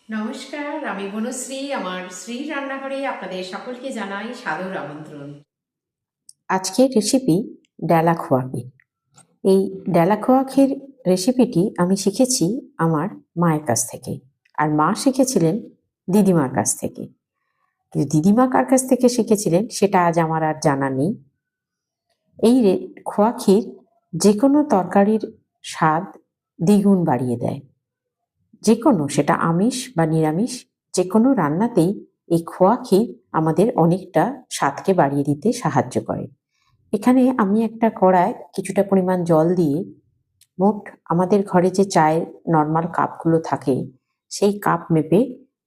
নমস্কার, আমি বনশ্রী। আমার শ্রী রান্নাঘরে আপনাদের সকলকে জানাই সাদর আমন্ত্রণ। আজকের রেসিপি ডালা খোয়া ক্ষীর। এই ডালা খোয়া ক্ষীর রেসিপিটি আমি শিখেছি আমার মায়ের কাছ থেকে, আর মা শিখেছিলেন দিদিমার কাছ থেকে। কিন্তু দিদিমা কার কাছ থেকে শিখেছিলেন সেটা আজ আমার আর জানা নেই। এই খোয়া ক্ষীর যে কোনো তরকারির স্বাদ দ্বিগুণ বাড়িয়ে দেয়। যে কোনো, সেটা আমিষ বা নিরামিষ, যে কোনো রান্নাতেই এই খোয়া ক্ষীর আমাদের অনেকটা স্বাদকে বাড়িয়ে দিতে সাহায্য করে। এখানে আমি একটা কড়ায় কিছুটা পরিমাণ জল দিয়ে, মোট আমাদের ঘরে যে চায়ের নর্মাল কাপগুলো থাকে সেই কাপ মেপে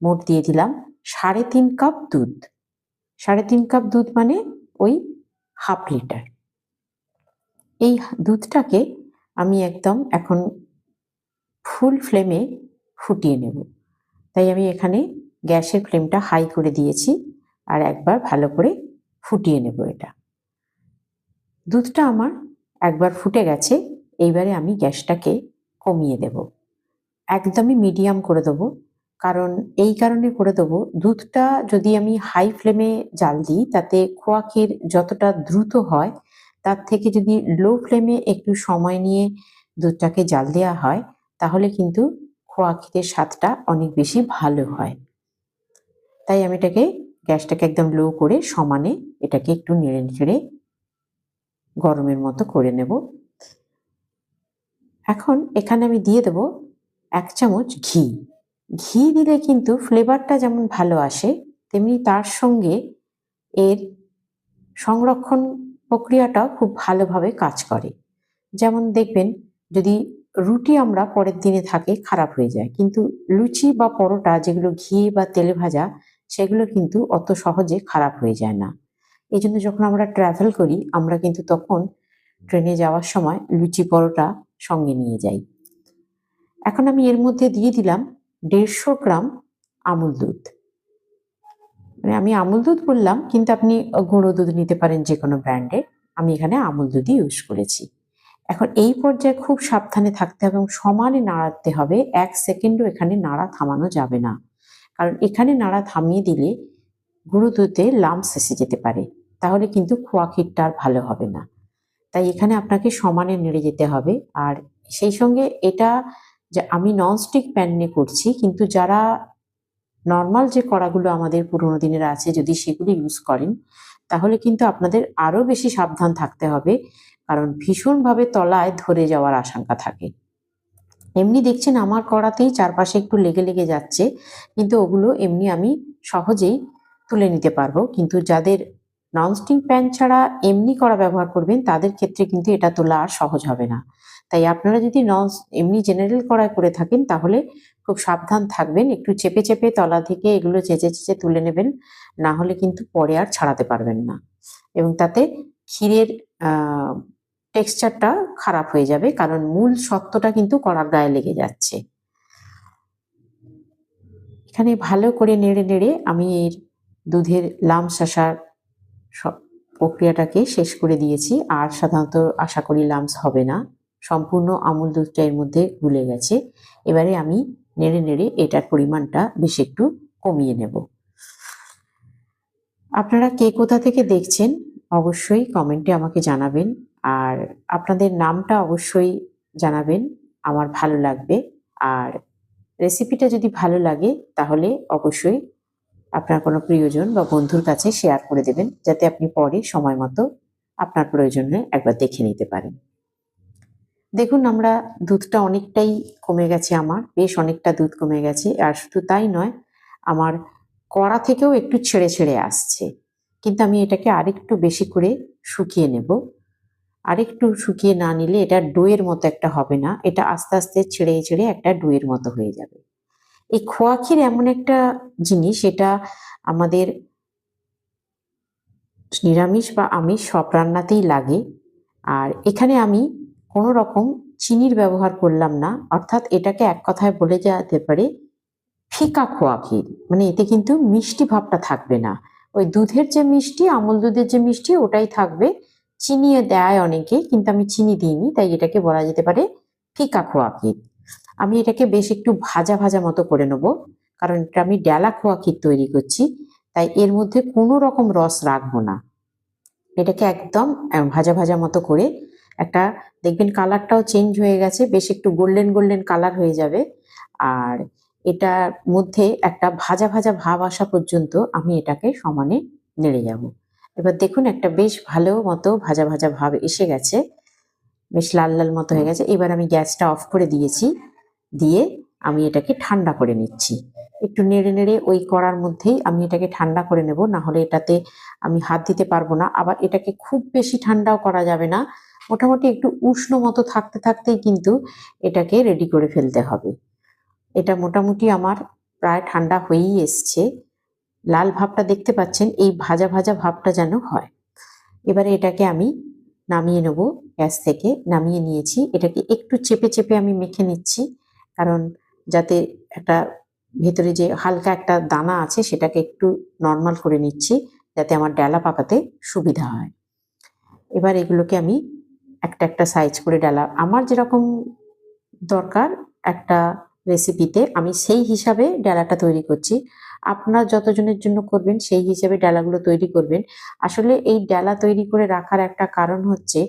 মোট দিয়ে দিলাম 3.5 কাপ দুধ। 3.5 কাপ দুধ মানে ওই হাফ লিটার। এই দুধটাকে আমি একদম এখন ফুল ফ্লেমে ফুটিয়ে নেব। তাই আমি এখানে গ্যাসের ফ্লেমটা হাই করে দিয়েছি, আর একবার ভালো করে ফুটিয়ে নেব এটা। দুধটা আমার একবার ফুটে গেছে। এইবারে আমি গ্যাসটাকে কমিয়ে দেব, একদমই মিডিয়াম করে দেবো। কারণ এই কারণে করে দেবো, দুধটা যদি আমি হাই ফ্লেমে জাল দিই তাতে খোয়া ক্ষীর যতটা দ্রুত হয়, তার থেকে যদি লো ফ্লেমে একটু সময় নিয়ে দুধটাকে জাল দেওয়া হয় তাহলে কিন্তু খোয়া ক্ষীরের স্বাদটা অনেক বেশি ভালো হয়। তাই আমি গ্যাসটাকে একদম লো করে সমানে এটাকে একটু নেড়ে চেড়ে গরমের মতো করে নেব। এখন এখানে আমি দিয়ে দেব 1 চামচ ঘি। ঘি দিলে কিন্তু ফ্লেভারটা যেমন ভালো আসে, তেমনি তার সঙ্গে এর সংরক্ষণ প্রক্রিয়াটাও খুব ভালোভাবে কাজ করে। যেমন দেখবেন, যদি রুটি আমরা পরের দিনে থাকে খারাপ হয়ে যায়, কিন্তু লুচি বা পরোটা যেগুলো ঘি বা তেলে ভাজা সেগুলো কিন্তু অত সহজে খারাপ হয়ে যায় না। এই জন্য যখন আমরা ট্রাভেল করি আমরা কিন্তু তখন ট্রেনে যাওয়ার সময় লুচি পরোটা সঙ্গে নিয়ে যাই। এখন আমি এর মধ্যে দিয়ে দিলাম 150 গ্রাম আমুল দুধ। মানে আমি আমুল দুধ বললাম, কিন্তু আপনি গুঁড়ো দুধ নিতে পারেন যে কোনো ব্র্যান্ডের। আমি এখানে আমুল দুধই ইউজ করেছি। এখন এই পর্যায়ে খুব সাবধানে থাকতে হবে এবং সমানে নাড়াতে হবে। 1 সেকেন্ডও এখানে নাড়া থামানো যাবে না। কারণ এখানে নাড়া থামিয়ে দিলে গুঁড়ো দুধে লাম্পস এসে যেতে পারে। তাহলে কিন্তু খোয়া ক্ষীরটা আর ভালো হবে না। তাই এখানে আপনাকে সমানে নেড়ে যেতে হবে। আর সেই সঙ্গে এটা, যে আমি ননস্টিক প্যান নিয়ে করছি, কিন্তু যারা নর্মাল যে কড়াগুলো আমাদের পুরোনো দিনের আছে যদি সেগুলো ইউজ করেন তাহলে কিন্তু আপনাদের আরো বেশি সাবধান থাকতে হবে, কারণ ভীষণভাবে তলায় ধরে যাওয়ার আশঙ্কা থাকে। এমনি দেখছেন আমার কড়াতেই চারপাশে একটু লেগে লেগে যাচ্ছে, কিন্তু ওগুলো এমনি আমি সহজেই তুলে নিতে পারবো। কিন্তু যাদের ননস্টিক প্যান ছাড়া এমনি কড়া ব্যবহার করবেন তাদের ক্ষেত্রে কিন্তু এটা তোলা আর সহজ হবে না। তাই আপনারা যদি এমনি জেনারেল কড়াই করে থাকেন তাহলে খুব সাবধান থাকবেন, একটু চেপে চেপে তলা থেকে এগুলো চেঁচে চেঁচে তুলে নেবেন, না হলে কিন্তু পরে আর ছাড়াতে পারবেন না। এবং তাতে ক্ষীরের টেক্সচারটা খারাপ হয়ে যাবে, কারণ মূল সত্ত্বটা কিন্তু কড়ার গায়ে লেগে যাচ্ছে। এখানে ভালো করে নেড়ে নেড়ে আমি এর দুধের লাম্পস আসার সব প্রক্রিয়াটাকে শেষ করে দিয়েছি। আর সাধারণত আশা করি লাম্পস হবে না, সম্পূর্ণ আমুল দুধটা এর মধ্যে গুলে গেছে। এবারে আমি নেড়ে নেড়ে এটার পরিমাণটা বেশ একটু কমিয়ে নেব। আপনারা কে কোথা থেকে দেখছেন অবশ্যই কমেন্টে আমাকে জানাবেন, আর আপনাদের নামটা অবশ্যই জানাবেন, আমার ভালো লাগবে। আর রেসিপিটা যদি ভালো লাগে তাহলে অবশ্যই আপনার কোনো প্রিয়জন বা বন্ধুর কাছে শেয়ার করে দেবেন, যাতে আপনি পরে সময় মতো আপনার প্রয়োজনে একবার দেখে নিতে পারেন। দেখুন, আমরা দুধটা অনেকটাই কমে গেছে, আমার বেশ অনেকটা দুধ কমে গেছে। আর শুধু তাই নয়, আমার কড়া থেকেও একটু ছেড়ে ছেড়ে আসছে। কিন্তু আমি এটাকে আরেকটু বেশি করে শুকিয়ে নেব। আরেকটু শুকিয়ে না নিলে এটা ডোয়ের মতো একটা হবে না, এটা আস্তে আস্তে ছেড়ে ছেড়ে একটা ডোয়ের মতো হয়ে যাবে। এই খোয়া ক্ষীর এমন একটা জিনিস, এটা আমাদের নিরামিষ বা আমিষ সব রান্নাতেই লাগে। আর এখানে আমি কোনো রকম চিনির ব্যবহার করলাম না, অর্থাৎ এটাকে এক কথায় বলে যেতে পারে ফিকা খোয়া ক্ষীর। মানে এতে কিন্তু মিষ্টি ভাবটা থাকবে না। ওই দুধের যে মিষ্টি, আমুল দুধের যে মিষ্টি ওটাই থাকবে। চিনিয়ে দেয় অনেকে, কিন্তু আমি চিনি দিইনি, তাই এটাকে বলা যেতে পারে ফিকা খোয়া ক্ষীর। আমি এটাকে বেশ একটু ভাজা ভাজা মতো করে নেব, কারণ এটা আমি ডালা খোয়া ক্ষীর তৈরি করছি, তাই এর মধ্যে কোনো রকম রস রাখবো না। এটাকে একদম ভাজা ভাজা মতো করে একটা, দেখবেন কালারটাও চেঞ্জ হয়ে গেছে, বেশ একটু গোল্ডেন গোল্ডেন কালার হয়ে যাবে। আর এটার মধ্যে একটা ভাজা ভাজা ভাব আসা পর্যন্ত আমি এটাকে সমানে নেড়ে যাব। এবার দেখুন একটা বেশ ভালো মতো ভাজা ভাজা ভাব এসে গেছে, বেশ লাল লাল মতো হয়ে গেছে। এবার আমি গ্যাসটা অফ করে দিয়েছি, দিয়ে আমি এটাকে ঠান্ডা করে নিচ্ছি। একটু নেড়ে নেড়ে ওই কড়ার মধ্যেই আমি এটাকে ঠান্ডা করে নেব, না হলে এটাতে আমি হাত দিতে পারবো না। আবার এটাকে খুব বেশি ঠান্ডাও করা যাবে না, মোটামুটি একটু উষ্ণ মতো থাকতে থাকতেই কিন্তু এটাকে রেডি করে ফেলতে হবে। এটা মোটামুটি আমার প্রায় ঠান্ডা হয়েই এসছে। লাল ভাবটা দেখতে পাচ্ছেন, এই ভাজা ভাজা ভাবটা যেন হয়। এবারে এটাকে আমি নামিয়ে নেব, গ্যাস থেকে নামিয়ে নিয়েছি। এটাকে একটু চেপে চেপে আমি মেখে নিচ্ছি, কারণ যাতে একটা ভেতরে যে হালকা একটা দানা আছে সেটাকে একটু নর্মাল করে নিচ্ছি, যাতে আমার ডালা পাকাতে সুবিধা হয়। এবার এগুলোকে আমি একটা একটা সাইজ করে ডালা আমার যেরকম দরকার একটা রেসিপিতে, আমি সেই হিসাবে ডালাটা তৈরি করছি। আপনার যতজনের জন্য করবেন সেই হিসেবে ডালাগুলো তৈরি করবেন। আসলে এই ডালা তৈরি করে রাখার একটা কারণ হচ্ছে,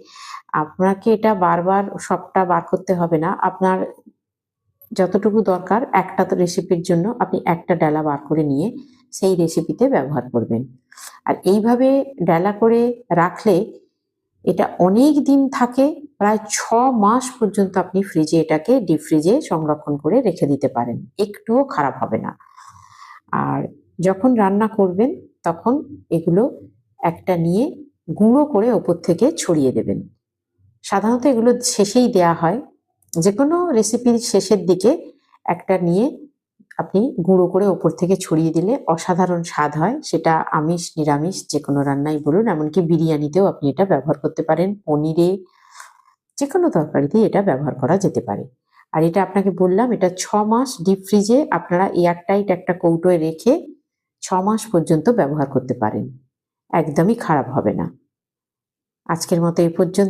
আপনাকে এটা বারবার সবটা বার করতে হবে না। আপনার যতটুকু দরকার একটা তো রেসিপির জন্য আপনি একটা ডালা বার করে নিয়ে সেই রেসিপিতে ব্যবহার করবেন। আর এইভাবে ডালা করে রাখলে এটা অনেক দিন থাকে, প্রায় 6 মাস পর্যন্ত আপনি ফ্রিজে এটাকে ডিপ ফ্রিজে সংরক্ষণ করে রেখে দিতে পারেন, একটুও খারাপ হবে না। আর যখন রান্না করবেন তখন এগুলো একটা নিয়ে গুঁড়ো করে ওপর থেকে ছড়িয়ে দেবেন। সাধারণত এগুলো শেষেই দেয়া হয়, যে কোনো রেসিপির শেষের দিকে একটা নিয়ে আপনি গুঁড়ো করে ওপর থেকে ছড়িয়ে দিলে অসাধারণ স্বাদ হয়। সেটা আমিষ নিরামিষ যে কোনো রান্নাই বলুন, এমনকি বিরিয়ানিতেও আপনি এটা ব্যবহার করতে পারেন, পনিরে, যে কোনো তরকারিতেই এটা ব্যবহার করা যেতে পারে। আর এটা আপনাকে বললাম, এটা 6 মাস ডিপ ফ্রিজে আপনারা এয়ারটাইট একটা কৌটোয় রেখে 6 মাস পর্যন্ত ব্যবহার করতে পারেন, একদমই খারাপ হবে না। আজকের মতো এই পর্যন্ত।